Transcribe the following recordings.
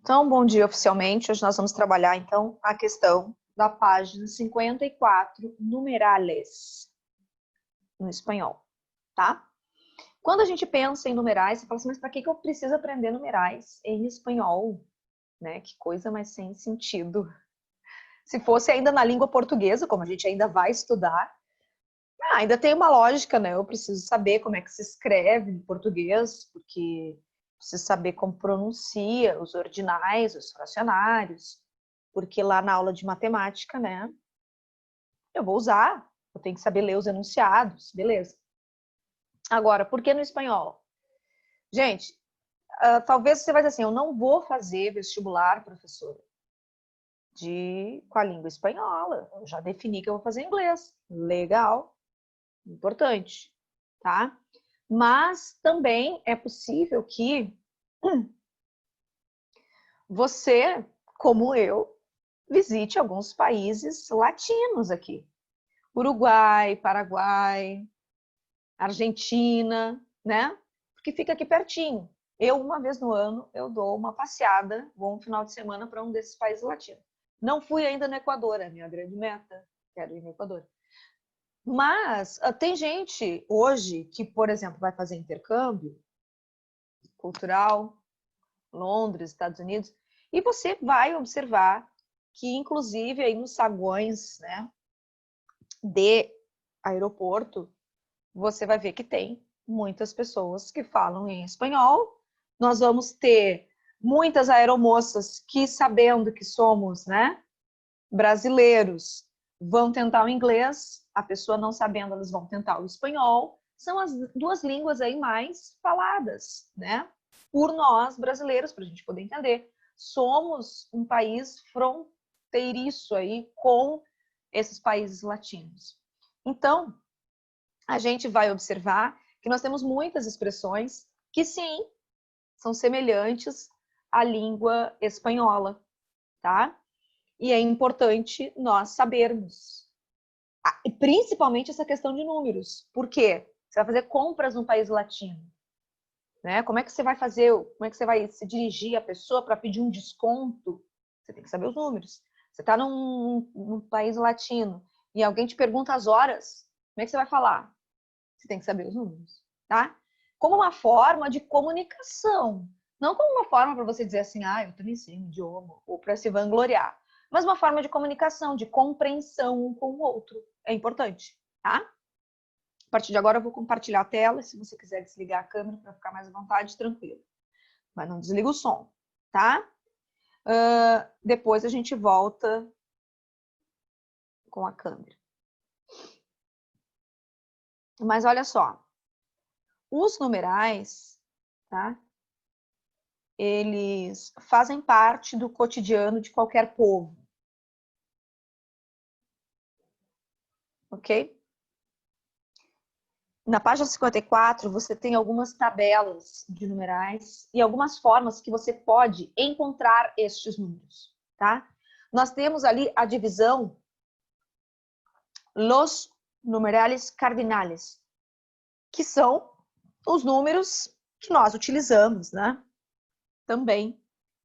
Então, bom dia oficialmente. Hoje nós vamos trabalhar, então, a questão da página 54, numerales, no espanhol, tá? Quando a gente pensa em numerais, você fala assim, mas para que eu preciso aprender numerais em espanhol? Né? Que coisa mais sem sentido. Se fosse ainda na língua portuguesa, como a gente ainda vai estudar, ainda tem uma lógica, né? Eu preciso saber como é que se escreve em português, porque preciso saber como pronuncia os ordinais, os fracionários, porque lá na aula de matemática, né, eu vou usar, eu tenho que saber ler os enunciados, beleza. Agora, por que no espanhol? Gente, talvez você vai dizer assim, eu não vou fazer vestibular, professora, com a língua espanhola, eu já defini que eu vou fazer inglês. Legal, importante, tá? Mas também é possível que você, como eu, visite alguns países latinos aqui. Uruguai, Paraguai, Argentina, né? Porque fica aqui pertinho. Eu, uma vez no ano, eu dou uma passeada, vou um final de semana para um desses países latinos. Não fui ainda no Equador, é a minha grande meta. Quero ir no Equador. Mas tem gente hoje que, por exemplo, vai fazer intercâmbio cultural, Londres, Estados Unidos, e você vai observar que, inclusive, aí nos saguões, né, de aeroporto, você vai ver que tem muitas pessoas que falam em espanhol. Nós vamos ter muitas aeromoças que, sabendo que somos, né, brasileiros, vão tentar o inglês, a pessoa não sabendo, elas vão tentar o espanhol. São as duas línguas aí mais faladas, né, por nós brasileiros, para a gente poder entender. Somos um país fronteiriço aí com esses países latinos. Então, a gente vai observar que nós temos muitas expressões que, sim, são semelhantes à língua espanhola, tá? E é importante nós sabermos. E principalmente essa questão de números. Por quê? Você vai fazer compras num país latino, né? Como é que você vai fazer? Como é que você vai se dirigir à pessoa para pedir um desconto? Você tem que saber os números. Você está num país latino e alguém te pergunta as horas, como é que você vai falar? Você tem que saber os números, tá? Como uma forma de comunicação. Não como uma forma para você dizer assim, eu também sei um idioma, ou para se vangloriar. Mas uma forma de comunicação, de compreensão um com o outro. É importante, tá? A partir de agora eu vou compartilhar a tela, se você quiser desligar a câmera para ficar mais à vontade, tranquilo. Mas não desliga o som, tá? Depois a gente volta com a câmera. Mas olha só, os numerais, tá? Eles fazem parte do cotidiano de qualquer povo. Ok? Na página 54, você tem algumas tabelas de numerais e algumas formas que você pode encontrar estes números, tá? Nós temos ali a divisão los numerales cardinales, que são os números que nós utilizamos, né? Também,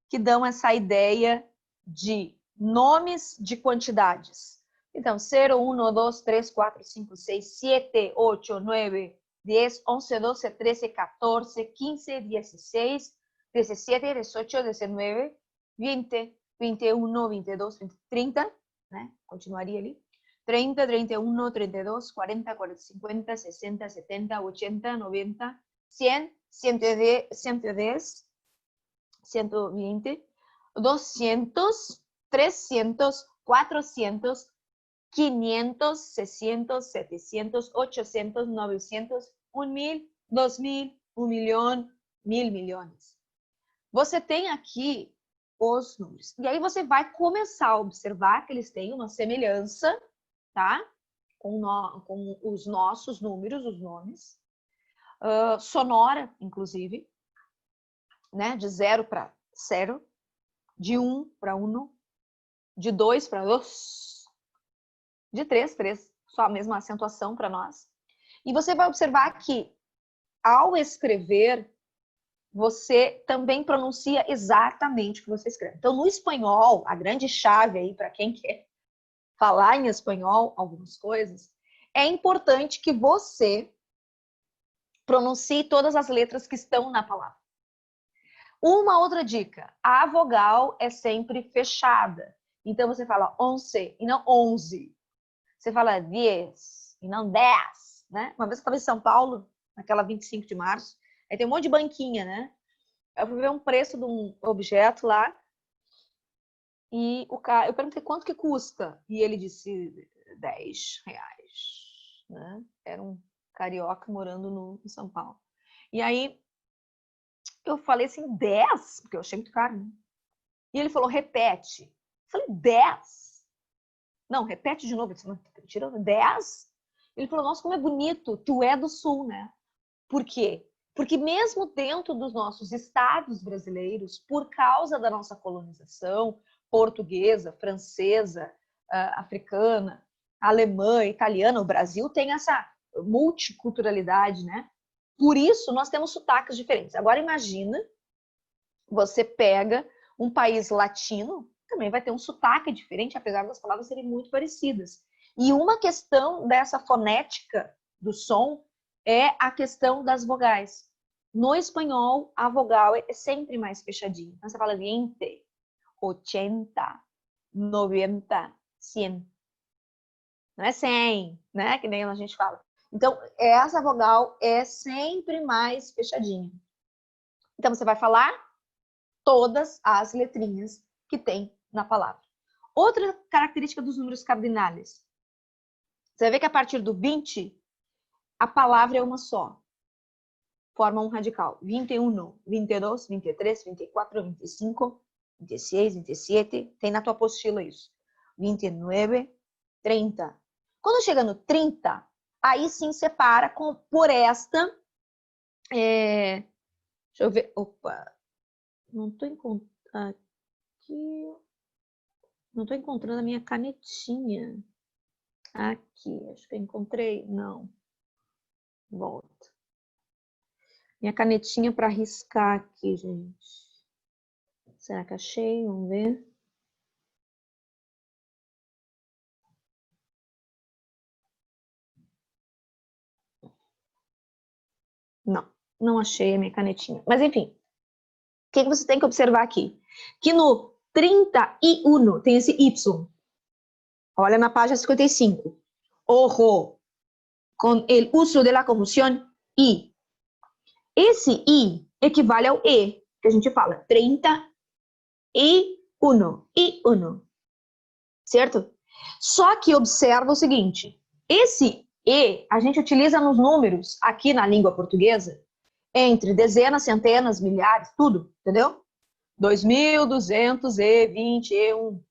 que dão essa ideia de nomes de quantidades. Então, 0, 1, 2, 3, 4, 5, 6, 7, 8, 9, 10, 11, 12, 13, 14, 15, 16, 17, 18, 19, 20, 21, 22, 20, 30, né? Continuaria ali. 30, 31, 32, 40, 40, 50, 60, 70, 80, 90, 100, 110, 110, 120, 200, 300, 400, 500, 600, 700, 800, 900, 1.000, 2.000, 1 milhão, 1.000 milhões. Você tem aqui os números. E aí você vai começar a observar que eles têm uma semelhança, tá? Com os nossos números, os nomes. Sonora, inclusive, né? De 0 para 0, de 1 para 1, de 2 para 2, de 3, 3, só a mesma acentuação para nós. E você vai observar que, ao escrever, você também pronuncia exatamente o que você escreve. Então, no espanhol, a grande chave aí para quem quer falar em espanhol algumas coisas, é importante que você pronuncie todas as letras que estão na palavra. Uma outra dica, a vogal é sempre fechada. Então, você fala 11 e não 11. Você fala 10 e não 10, né? Uma vez eu estava em São Paulo, naquela 25 de março, aí tem um monte de banquinha, né? Eu fui ver um preço de um objeto lá e o cara, eu perguntei quanto que custa e ele disse R$10, né? Era um carioca morando em São Paulo. E aí eu falei assim, 10? Porque eu achei muito caro, né? E ele falou, repete. Eu falei, 10? Não, repete de novo. Eu disse, não, tira 10? Ele falou, nossa, como é bonito, tu é do Sul, né? Por quê? Porque mesmo dentro dos nossos estados brasileiros, por causa da nossa colonização portuguesa, francesa, africana, alemã, italiana, o Brasil tem essa multiculturalidade, né? Por isso, nós temos sotaques diferentes. Agora, imagina, você pega um país latino, também vai ter um sotaque diferente, apesar das palavras serem muito parecidas. E uma questão dessa fonética do som é a questão das vogais. No espanhol, a vogal é sempre mais fechadinha. Então, você fala 20, 80, 90, 100. Não é 100, né? Que nem a gente fala. Então, essa vogal é sempre mais fechadinha. Então, você vai falar todas as letrinhas que tem na palavra. Outra característica dos números cardinais. Você vai ver que a partir do 20, a palavra é uma só. Forma um radical. 21, 22, 23, 24, 25, 26, 27. Tem na tua apostila isso. 29, 30. Quando chega no 30, aí sim separa por esta... deixa eu ver. Opa. Não estou encontrando aqui. Não estou encontrando a minha canetinha. Aqui, acho que eu encontrei. Não. Volta. Minha canetinha para riscar aqui, gente. Será que achei? Vamos ver. Não, não achei a minha canetinha. Mas enfim, o que você tem que observar aqui? Que no 31 tem esse Y. Olha na página 55. Ojo, com el uso de la conjunción I. Esse I equivale ao E, que a gente fala 31. I1. Certo? Só que observa o seguinte, esse E a gente utiliza nos números aqui na língua portuguesa entre dezenas, centenas, milhares, tudo, entendeu? 2.221,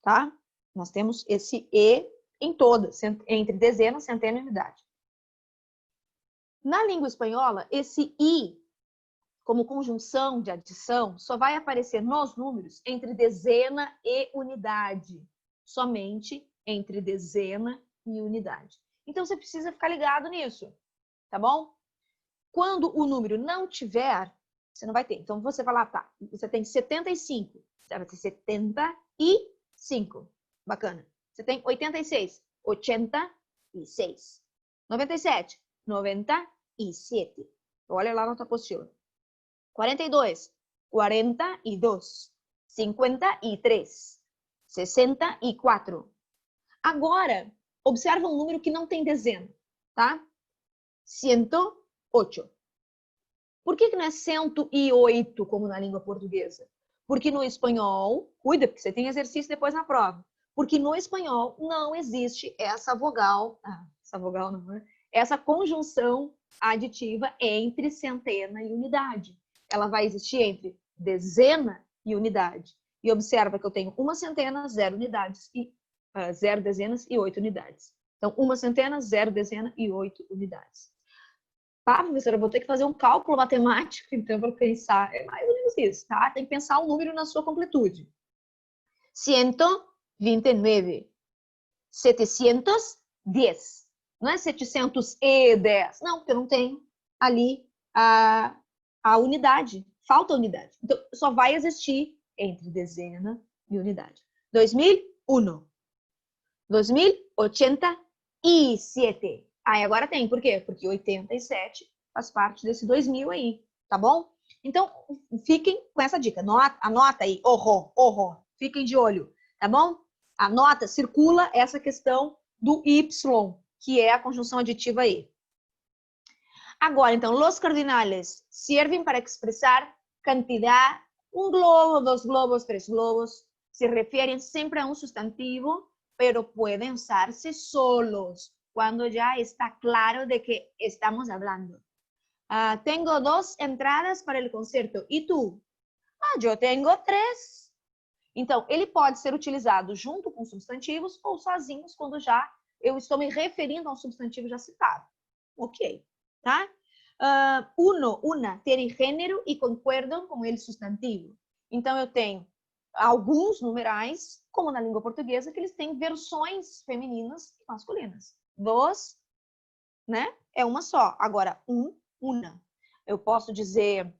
tá? Nós temos esse E em todas, entre dezenas, centenas e unidade. Na língua espanhola, esse I, como conjunção de adição, só vai aparecer nos números entre dezena e unidade. Somente entre dezena e unidade. Então, você precisa ficar ligado nisso, tá bom? Quando o número não tiver, você não vai ter. Então, você vai lá, tá, você tem 75, você vai ter 75. Bacana. Você tem 86, 86. 97, 97. Olha lá na tua apostila. 42, 42. 53, 64. Agora, observa um número que não tem dezena, tá? 108. Por que não é 108, como na língua portuguesa? Porque no espanhol, cuida, porque você tem exercício depois na prova. Porque no espanhol não existe essa vogal, essa vogal não, né? Essa conjunção aditiva entre centena e unidade. Ela vai existir entre dezena e unidade. E observa que eu tenho uma centena, 0 unidades, e 0 dezenas e 8 unidades. Então, uma centena, 0 dezena e 8 unidades. Tá, professora, eu vou ter que fazer um cálculo matemático, então, para pensar. É mais ou menos isso, tá? Tem que pensar um número na sua completude. 129. 710. Não é 710. Não, porque eu não tenho ali a unidade. Falta a unidade. Então, só vai existir entre dezena e unidade. 2001. 2087. Aí agora tem. Por quê? Porque 87 faz parte desse 2000 aí. Tá bom? Então, fiquem com essa dica. Anota aí. Fiquem de olho. Tá bom? Anota, circula essa questão do Y, que é a conjunção aditiva aí. Agora, então, los cardinales servem para expressar quantidade, um globo, dois globos, três globos, se referem sempre a um substantivo, pero pueden usarse solos, quando já está claro de que estamos hablando. Tengo 2 entradas para o concerto, e tu? Eu tenho 3. Então, ele pode ser utilizado junto com substantivos ou sozinhos, quando já eu estou me referindo a um substantivo já citado. Ok, tá? Una, tem gênero e concordam com ele substantivo. Então, eu tenho alguns numerais, como na língua portuguesa, que eles têm versões femininas e masculinas. 2, né? É uma só. Agora, una. Eu posso dizer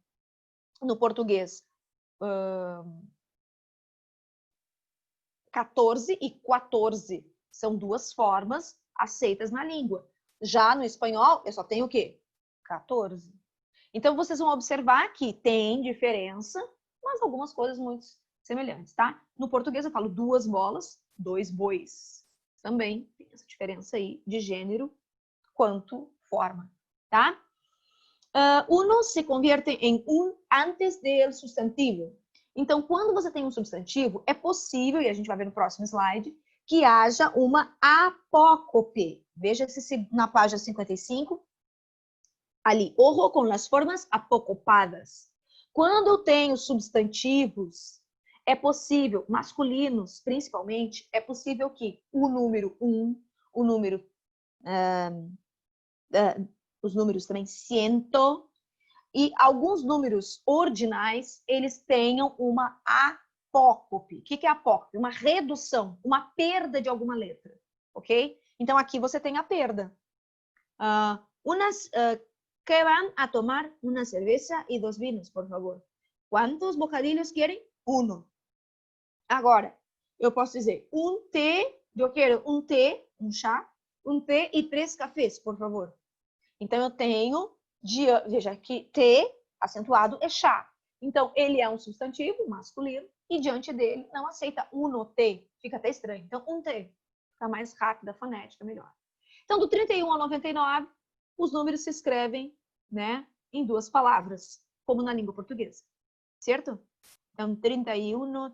no português 14 e 14. São 2 formas aceitas na língua. Já no espanhol, eu só tenho o quê? 14. Então, vocês vão observar que tem diferença, mas algumas coisas muito semelhantes, tá? No português, eu falo 2 bolas, 2 bois. Também tem essa diferença aí de gênero quanto forma, tá? Uno se convierte em antes del substantivo. Então, quando você tem um substantivo, é possível, e a gente vai ver no próximo slide, que haja uma apócope. Veja se na página 55, ali, ojo com as formas apocopadas. Quando eu tenho substantivos, é possível, masculinos principalmente, é possível que o número 1, o número, os números também ciento, e alguns números ordinais, eles tenham uma apócope. O que é apócope? Uma redução, uma perda de alguma letra, ok? Então, aqui você tem a perda. Que van a tomar una cerveza y 2 vinos, por favor. ¿Cuántos bocadillos quieren? 1. Agora, eu posso dizer té, eu quero té, chá, té e 3 cafés, por favor. Então, eu tenho, veja que T acentuado é chá. Então, ele é um substantivo masculino e diante dele não aceita té. Fica até estranho. Então, té. Fica mais rápida a fonética, melhor. Então, do 31 ao 99, os números se escrevem, né, em 2 palavras, como na língua portuguesa. Certo? Então, 31,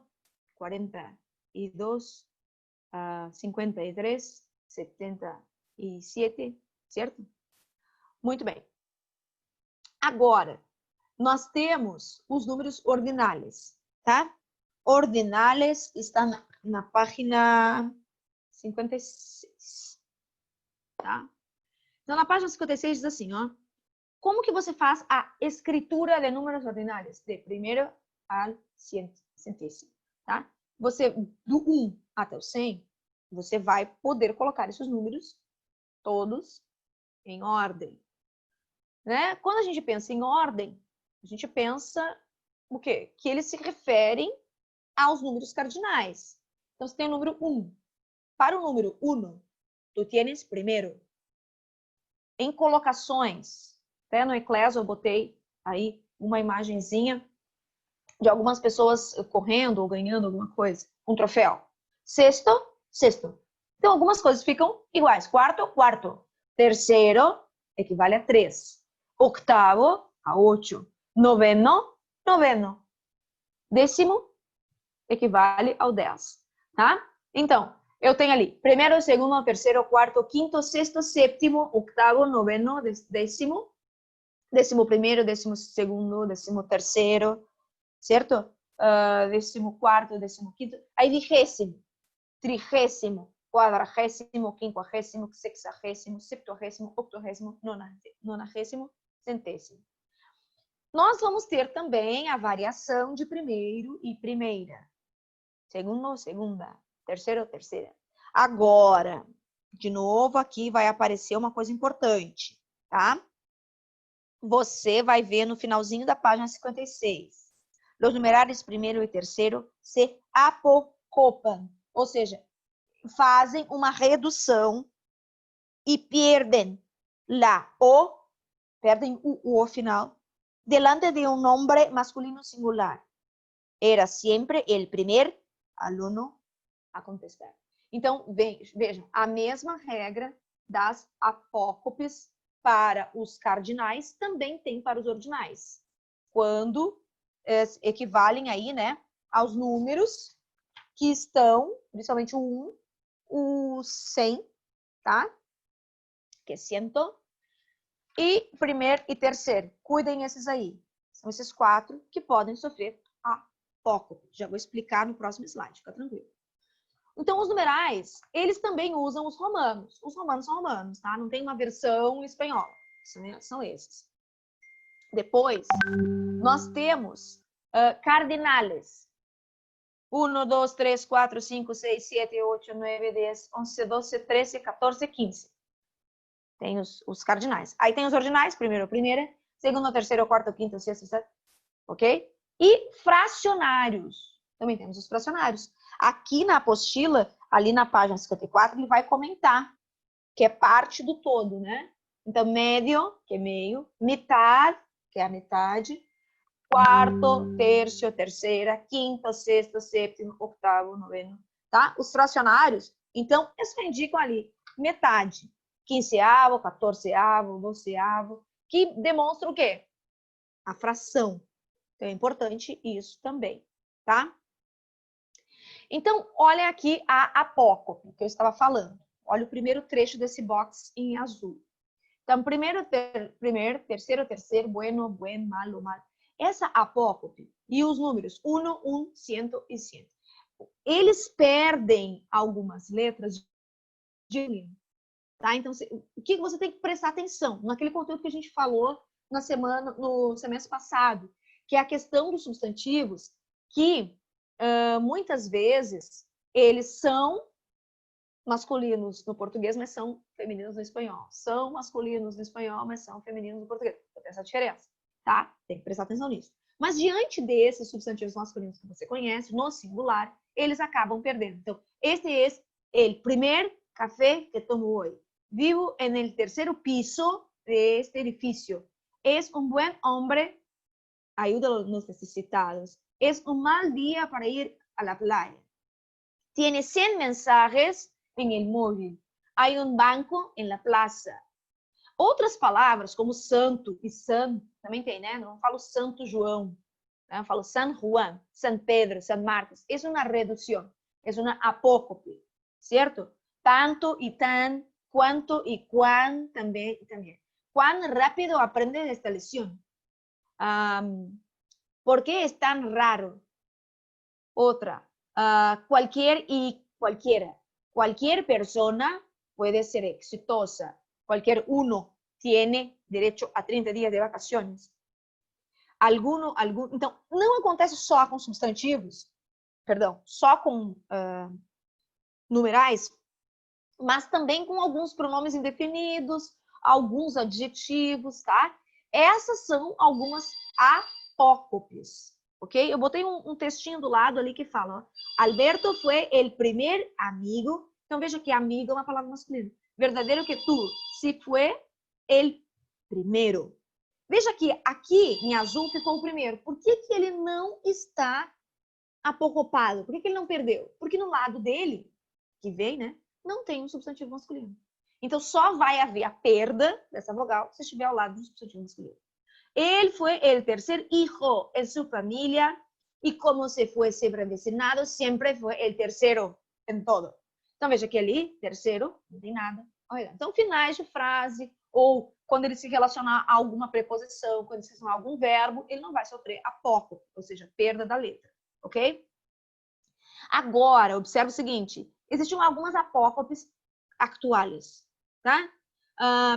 42, 53, 77, certo? Muito bem. Agora, nós temos os números ordinais, tá? Ordinais está na página 56, tá? Então, na página 56 diz assim, ó. Como que você faz a escritura de números ordinais? De primeiro ao centésimo, tá? Você, do 1 até o 100, você vai poder colocar esses números todos em ordem. Né? Quando a gente pensa em ordem, a gente pensa o quê? Que eles se referem aos números cardinais. Então, você tem o número 1. Para o número 1, tu tienes primeiro. Em colocações, até no Eclésio eu botei aí uma imagenzinha de algumas pessoas correndo ou ganhando alguma coisa, um troféu. Sexto, sexto. Então, algumas coisas ficam iguais. Quarto, quarto. Terceiro, equivale a 3. Octavo, a 8. Noveno, noveno. Décimo, equivale ao 10. Tá? Então, eu tenho ali primeiro, segundo, terceiro, quarto, quinto, sexto, sétimo, octavo, noveno, décimo. Décimo primeiro, décimo segundo, décimo terceiro, certo? 14º, 15º. Aí 20º, 30º, 40º, 50º, 60º, 70º, 80º, 90º, 100º. Nós vamos ter também a variação de primeiro e primeira. Segundo, segunda. Terceiro, terceira. Agora, de novo, aqui vai aparecer uma coisa importante, tá? você vai ver no finalzinho da página 56. Os numerais primeiro e terceiro se apocopam, ou seja, fazem uma redução e perdem perdem o final, delante de um nome masculino singular. Era sempre o primeiro aluno a contestar. Então, vejam, a mesma regra das apócopes para os cardinais também tem para os ordinais, quando equivalem aí, né, aos números que estão, principalmente o 1, o 100, tá? Que é 100. E primeiro e terceiro, cuidem esses aí. São esses 4 que podem sofrer apócope. Já vou explicar no próximo slide, fica tranquilo. Então, os numerais, eles também usam os romanos. Os romanos são romanos, tá? Não tem uma versão espanhola. São esses. Depois, nós temos cardinales. 1, 2, 3, 4, 5, 6, 7, 8, 9, 10, 11, 12, 13, 14, 15. Tem os cardinais. Aí tem os ordinais, primeiro, primeira, segundo, terceiro, quarto, quinto, sexto, sétimo, ok? E fracionários. Também temos os fracionários. Aqui na apostila, ali na página 54, ele vai comentar, que é parte do todo, né? Então, médio, que é meio, metade, que é a metade, quarto, terço, terceira, quinto, sexto, sétimo, oitavo, noveno, tá? Os fracionários, então, eles só indicam ali metade, quinzeavo, quatorzeavo, dozeavo, que demonstra o quê? A fração. Então, é importante isso também, tá? Então, olha aqui a apócope que eu estava falando. Olha o primeiro trecho desse box em azul. Então, primeiro, terceiro, bueno, buen, malo, mal. Essa apócope e os números 1, 100 e 100. Eles perdem algumas letras de linha, tá? Então, o que você tem que prestar atenção? Naquele conteúdo que a gente falou no semestre passado, que é a questão dos substantivos, que muitas vezes eles são masculinos no português, mas são femininos no espanhol. São masculinos no espanhol, mas são femininos no português. Tem essa diferença, tá? Tem que prestar atenção nisso. Mas diante desses substantivos masculinos que você conhece, no singular, eles acabam perdendo. Então, este é o primeiro café que tomo hoje. Vivo en el tercer piso de este edificio. Es un buen hombre, ayuda a los necesitados. Es un mal día para ir a la playa. Tiene 100 mensajes en el móvil. Hay un banco en la plaza. Outras palavras, como santo e san, também tem, né? Não falo Santo João, né? Eu falo San Juan, San Pedro, San Marcos. É uma redução, é uma apócope, certo? Tanto e tan, quanto e quan também. Cuán rápido aprende esta lição? ¿Por qué es tan raro? Otra, cualquier y cualquiera. Cualquier persona puede ser exitosa. Cualquier uno tiene derecho a 30 dias de vacaciones. Então, não acontece só com substantivos, perdão, só com numerais, mas também com alguns pronomes indefinidos, alguns adjetivos, tá? Essas são algumas apócopes, ok? Eu botei um textinho do lado ali que fala, ó, Alberto foi o primeiro amigo. Então, veja que amigo é uma palavra masculina. Verdadeiro que tu, se foi o primeiro. Veja que aqui em azul ficou o primeiro. Por que ele não está apocopado? Por que ele não perdeu? Porque no lado dele, que vem, né, não tem um substantivo masculino. Então, só vai haver a perda dessa vogal se estiver ao lado do substantivo masculino. Ele foi o terceiro hijo em sua família e como se fosse predeterminado, sempre foi o terceiro em todo. Então, veja que ali, terceiro, não tem nada. Olha, então, finais de frase, ou quando ele se relacionar a alguma preposição, quando ele se relacionar a algum verbo, ele não vai sofrer apócope, ou seja, perda da letra, ok? Agora, observe o seguinte, existem algumas apócopes atuais, tá?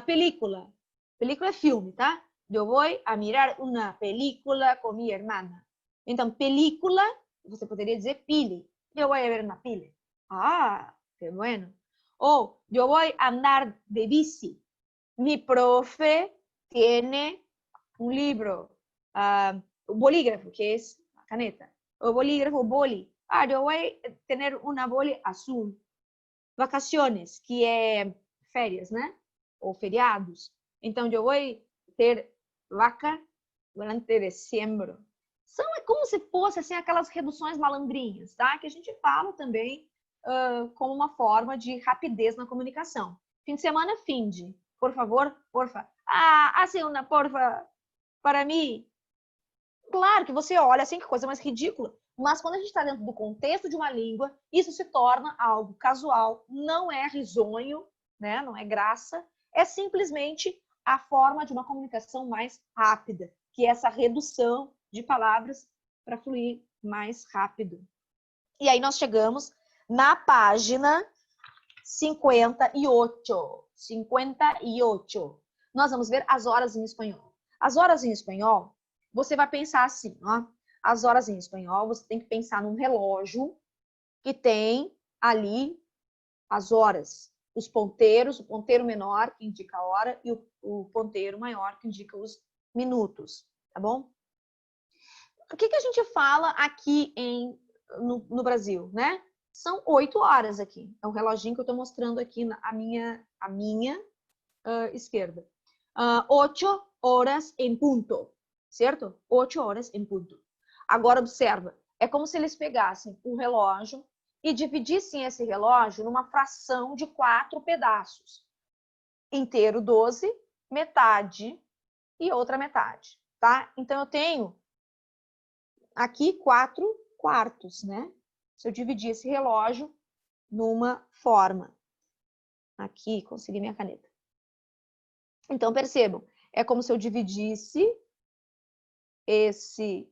Película. Película é filme, tá? Eu vou a mirar uma película com minha irmã. Então, película, você poderia dizer pili. Eu vou a ver uma pili. Ah, que bueno. Ou, eu vou andar de bici. Mi profe tiene um livro, o bolígrafo, que é a caneta, o bolígrafo, boli. Eu vou ter uma boli azul. Vacaciones, que é férias, né? Ou feriados. Então, eu vou ter vaca durante dezembro. É como se fosse assim, aquelas reduções malandrinhas, tá? Que a gente fala também como uma forma de rapidez na comunicação. Fim de semana, finde. Por favor, porfa. Hace una porfa para mim. Claro que você olha assim, que coisa mais ridícula. Mas quando a gente está dentro do contexto de uma língua, isso se torna algo casual, não é risonho, né? Não é graça, é simplesmente a forma de uma comunicação mais rápida, que é essa redução de palavras para fluir mais rápido. E aí nós chegamos na página 58. 58. Nós vamos ver as horas em espanhol. As horas em espanhol, você vai pensar assim, ó. As horas em espanhol, você tem que pensar num relógio que tem ali as horas. Os ponteiros, o ponteiro menor que indica a hora e o ponteiro maior que indica os minutos, tá bom? O que a gente fala aqui no Brasil, né? São 8 horas aqui. É o reloginho que eu estou mostrando aqui à minha esquerda. 8 horas em ponto, certo? 8 horas em ponto. Agora, observa, é como se eles pegassem um relógio e dividissem esse relógio numa fração de 4 pedaços. Inteiro 12, metade e outra metade, tá? Então, eu tenho aqui 4 quartos, né? Se eu dividir esse relógio numa forma. Aqui, consegui minha caneta. Então, percebam, é como se eu dividisse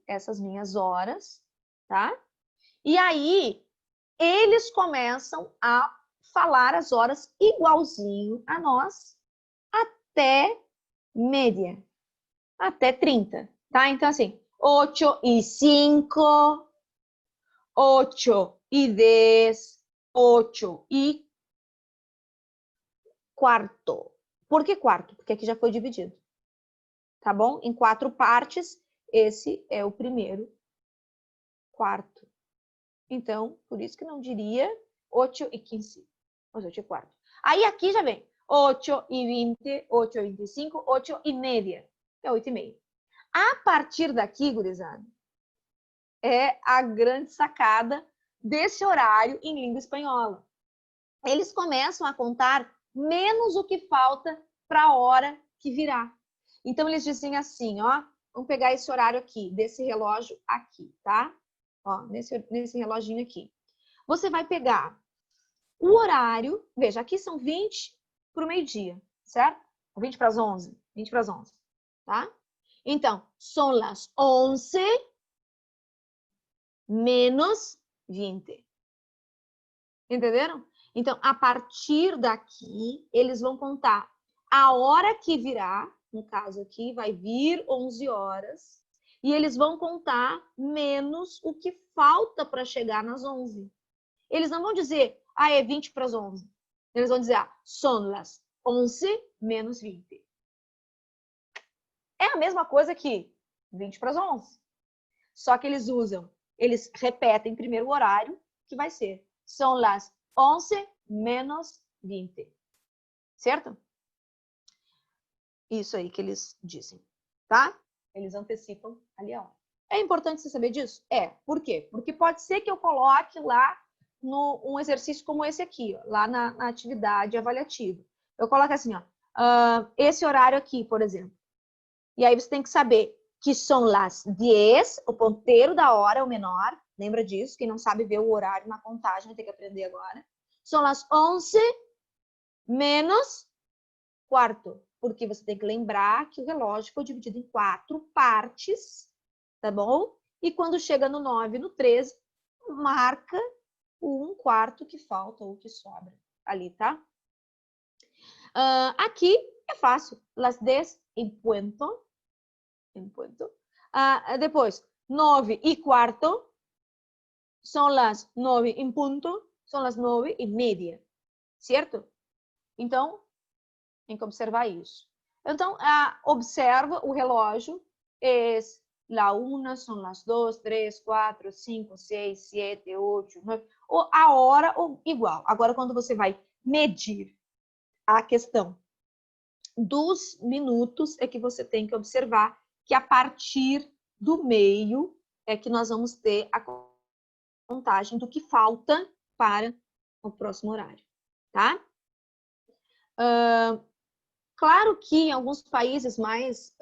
essas minhas horas, tá? E aí, eles começam a falar as horas igualzinho a nós até média, até 30, tá? Então, assim, 8 e 5, 8 e 10, 8 e quarto. Por que quarto? Porque aqui já foi dividido, tá bom? Em 4 partes, esse é o primeiro quarto. Então, por isso que não diria 8 e 15, mas 8 e quarto. Aí aqui já vem 8 e 20, 8 e 25, 8 e média, que é 8 e meia. A partir daqui, gurizada, é a grande sacada desse horário em língua espanhola. Eles começam a contar menos o que falta para a hora que virá. Então, eles dizem assim, ó, vamos pegar esse horário aqui, desse relógio aqui, tá? Ó, nesse reloginho aqui. Você vai pegar o horário, veja, aqui são 20 para o meio-dia, certo? 20 para as 11, 20 para as 11, tá? Então, são las 11 menos 20. Entenderam? Então, a partir daqui, eles vão contar a hora que virá, no caso aqui, vai vir 11 horas, e eles vão contar menos o que falta para chegar nas 11. Eles não vão dizer, é 20 para as 11. Eles vão dizer, son las 11 menos 20. É a mesma coisa que 20 para as 11. Só que eles repetem primeiro o horário, que vai ser, son las 11 menos 20. Certo? Isso aí que eles dizem, tá? Eles antecipam ali a hora. É importante você saber disso? É. Por quê? Porque pode ser que eu coloque lá um exercício como esse aqui, ó, lá na atividade avaliativa. Eu coloco assim, ó, esse horário aqui, por exemplo. E aí você tem que saber que são las 10, o ponteiro da hora é o menor, lembra disso? Quem não sabe ver o horário na contagem vai ter que aprender agora. São las 11 menos quarto, porque você tem que lembrar que o relógio foi dividido em 4 partes, tá bom? E quando chega no 9, no 13, marca o 1 quarto que falta ou que sobra ali, tá? Aqui é fácil. Las 10 em punto. Depois, 9 e quarto. São las 9 em ponto. São las 9 e media. Certo? Então, tem que observar isso. Então, observa o relógio, é la 1, são las 2, 3, 4, 5, 6, 7, 8, 9, ou a hora ou igual. Agora, quando você vai medir a questão dos minutos, é que você tem que observar que a partir do meio é que nós vamos ter a contagem do que falta para o próximo horário, tá? Claro que em alguns países mais,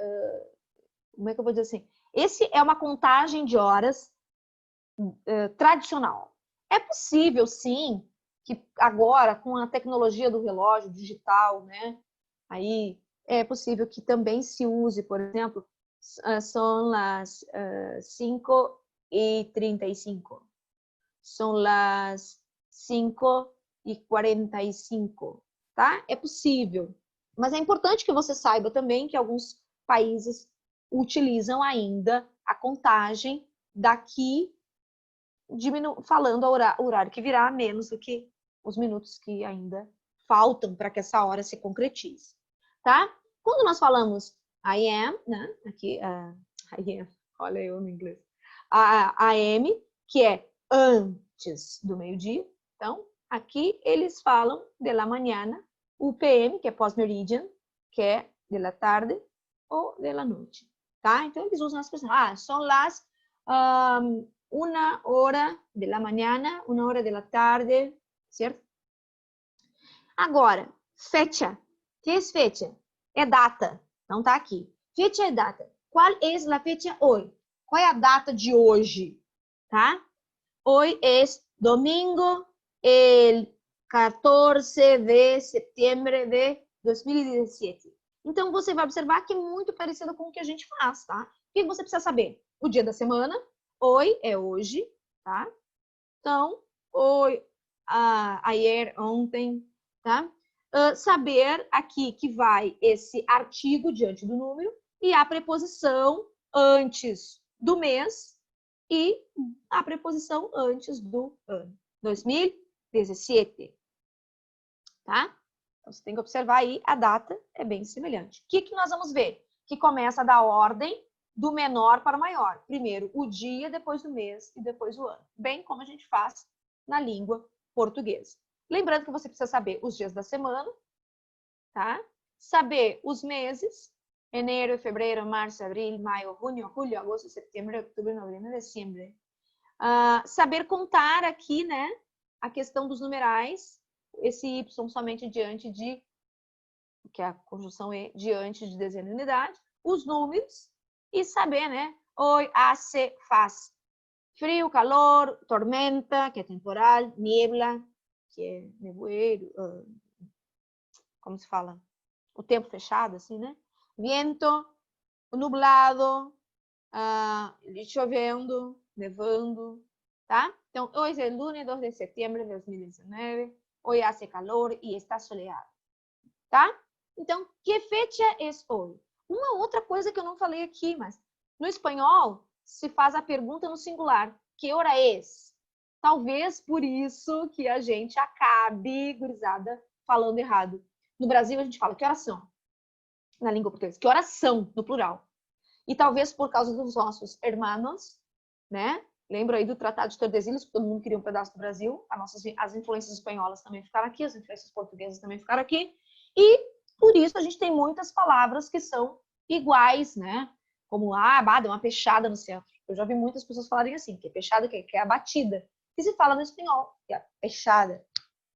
como é que eu vou dizer assim? Esse é uma contagem de horas tradicional. É possível, sim, que agora, com a tecnologia do relógio digital, né? Aí é possível que também se use, por exemplo, são as 5:35. São as 5:45, tá? É possível. Mas é importante que você saiba também que alguns países utilizam ainda a contagem daqui, falando o horário que virá, menos do que os minutos que ainda faltam para que essa hora se concretize, tá? Quando nós falamos I am, né? Aqui, I am, olha eu no inglês. A AM, que é antes do meio-dia. Então, aqui eles falam de la mañana, o PM, que é pós-meridian, que é de la tarde ou de la noite, tá? Então, eles usam as expressões, são las 1 hora de la mañana, 1 hora de la tarde, certo? Agora, fecha. Que é fecha? É data. Não tá aqui. Fecha é data. Qual é a fecha hoje? Qual é a data de hoje? Tá? Hoy es domingo, el 14 de setembro de 2017. Então, você vai observar que é muito parecido com o que a gente faz, tá? O que você precisa saber? O dia da semana. Hoy é hoje, tá? Então, hoy, ayer, ontem, tá? Saber aqui que vai esse artigo diante do número e a preposição antes do mês e a preposição antes do ano. 2017. Tá? Então, você tem que observar aí, a data é bem semelhante. O que nós vamos ver? Que começa da ordem do menor para o maior. Primeiro o dia, depois o mês e depois o ano. Bem como a gente faz na língua portuguesa. Lembrando que você precisa saber os dias da semana, tá? Saber os meses, enero, fevereiro, março, abril, maio, junho, julho, agosto, setembro, outubro, novembro, dezembro. Saber contar aqui, né? A questão dos numerais, esse Y somente diante de, que a conjunção é diante de dezena de unidade, os números e saber, né? Hoy hace, faz frio, calor, tormenta, que é temporal, niebla, que é nevoeiro, como se fala? O tempo fechado, assim, né? Viento, nublado, chovendo, nevando, tá? Então, hoje é lunes 2 de setembro de 2019, hoje hace calor e está soleado, tá? Então, que fecha é hoje? Uma outra coisa que eu não falei aqui, mas no espanhol se faz a pergunta no singular, que hora é? Talvez por isso que a gente acabe, gurizada, falando errado. No Brasil a gente fala que horas são, na língua portuguesa, que horas são, no plural. E talvez por causa dos nossos hermanos, né? Lembra aí do Tratado de Tordesilhas, que todo mundo queria um pedaço do Brasil. As influências espanholas também ficaram aqui, as influências portuguesas também ficaram aqui. E por isso a gente tem muitas palavras que são iguais, né? Como, deu uma peixada no centro. Eu já vi muitas pessoas falarem assim, que é peixada, que é a batida. Que se fala no espanhol, que é a peixada.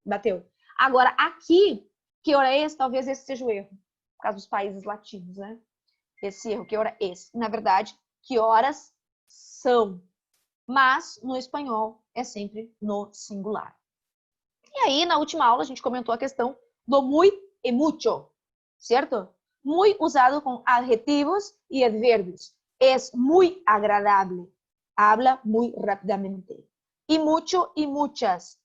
Bateu. Agora, aqui, que hora é esse? Talvez esse seja o erro, por causa dos países latinos, né? Esse erro, que hora é esse? Na verdade, que horas são? Mas no espanhol é sempre no singular. E aí, na última aula, a gente comentou a questão do muy e mucho, certo? Muy usado com adjetivos e advérbios. Es muy agradable. Habla muy rápidamente. Y mucho y muchas.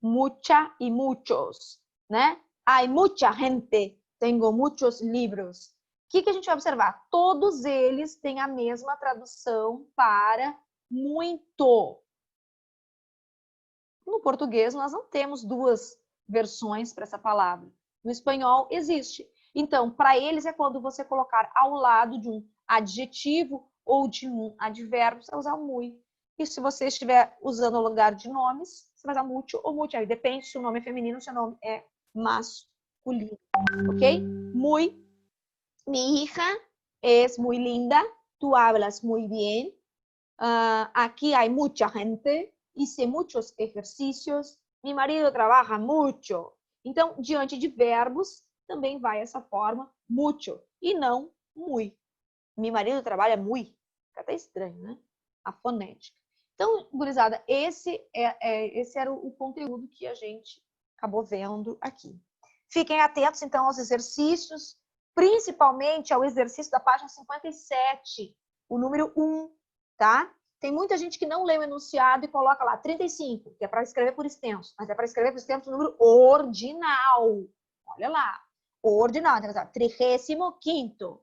Mucha y muchos, né? Hay mucha gente. Tengo muchos libros. O que a gente vai observar? Todos eles têm a mesma tradução para muito. No português, nós não temos duas versões para essa palavra. No espanhol, existe. Então, para eles é quando você colocar ao lado de um adjetivo ou de um advérbio, você vai usar o muy. E se você estiver usando no lugar de nomes, você vai usar mucho ou mucho. Aí depende se o nome é feminino ou se o nome é masculino. Ok? Muy. Mi hija es muy linda. Tú hablas muy bien. Aquí hay mucha gente. Hice muchos ejercicios. Mi marido trabaja mucho. Então, diante de verbos, também vai essa forma, mucho, e não muy. Mi marido trabalha muy. Fica até estranho, né? A fonética. Então, gurizada, esse era o conteúdo que a gente acabou vendo aqui. Fiquem atentos, então, aos exercícios, principalmente ao exercício da página 57, o número 1, tá? Tem muita gente que não lê o enunciado e coloca lá 35, que é para escrever por extenso, mas é para escrever por extenso o número ordinal. Olha lá, ordinal, 35º,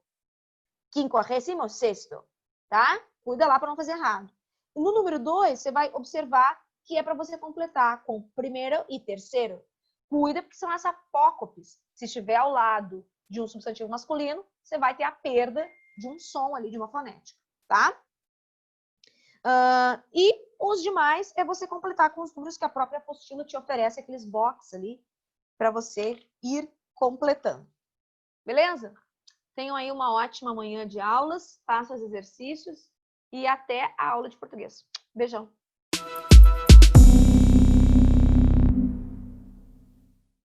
56º, tá? Cuida lá para não fazer errado. No número 2, você vai observar que é para você completar com primeiro e terceiro. Cuida porque são as apócopes. Se estiver ao lado de um substantivo masculino, você vai ter a perda de um som ali, de uma fonética, tá? E os demais é você completar com os números que a própria apostila te oferece, aqueles boxes ali, para você ir completando. Beleza? Tenham aí uma ótima manhã de aulas, façam os exercícios e até a aula de português. Beijão!